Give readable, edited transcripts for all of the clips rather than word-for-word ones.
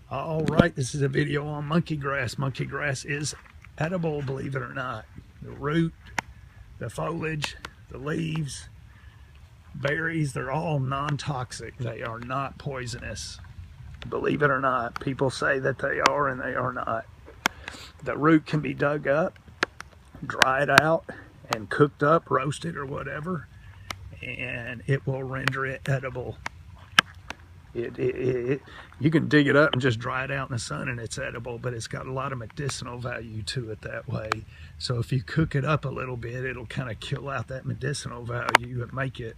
All right, this is a video on monkey grass. Monkey grass is edible, believe it or not. The root, the foliage, the leaves, berries, they're all non-toxic. They are not poisonous. Believe it or not, people say that they are and they are not. The root can be dug up, dried out, and cooked up, roasted or whatever, and it will render it edible. You can dig it up and just dry it out in the sun and it's edible, but it's got a lot of medicinal value to it that way. So if you cook it up a little bit, it'll kind of kill out that medicinal value and make it,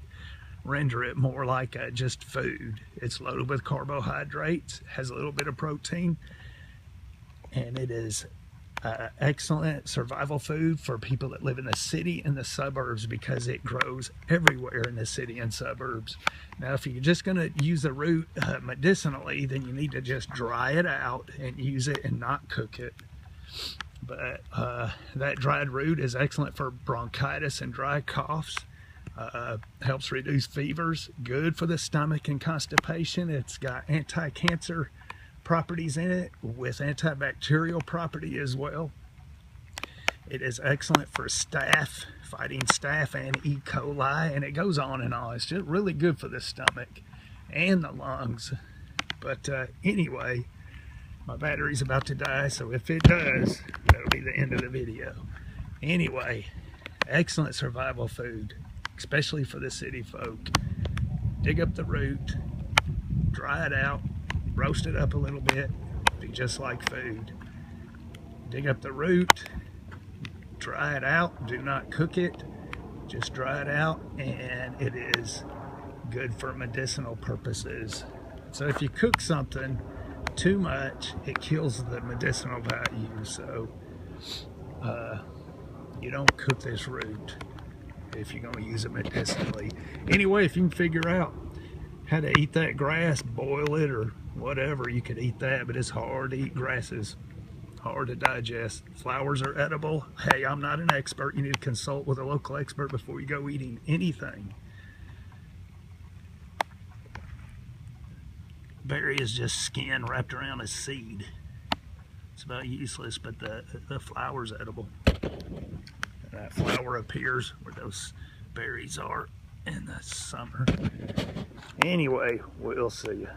render it more like just food. It's loaded with carbohydrates, has a little bit of protein, and it is excellent survival food for people that live in the city and the suburbs because it grows everywhere in the city and suburbs. Now, if you're just going to use the root medicinally, then you need to just dry it out and use it and not cook it. But that dried root is excellent for bronchitis and dry coughs. Helps reduce fevers, good for the stomach and constipation. It's got anti-cancer properties in it with antibacterial property as well. It is excellent for staph, fighting staph and E. coli, and it goes on and on. It's just really good for the stomach and the lungs. But anyway, my battery's about to die, so if it does, that'll be the end of the video. Anyway, excellent survival food, especially for the city folk. Dig up the root, dry it out, roast it up a little bit, be just like food. Dig up the root, dry it out, do not cook it, just dry it out, and it is good for medicinal purposes. So if you cook something too much, it kills the medicinal value. So you don't cook this root if you're going to use it medicinally. Anyway, if you can figure out how to eat that grass, boil it or whatever, you could eat that, but it's hard to eat. Grass is hard to digest. Flowers are edible. Hey, I'm not an expert. You need to consult with a local expert before you go eating anything. Berry is just skin wrapped around a seed. It's about useless, but the flower's edible. And that flower appears where those berries are in the summer. Anyway, we'll see you.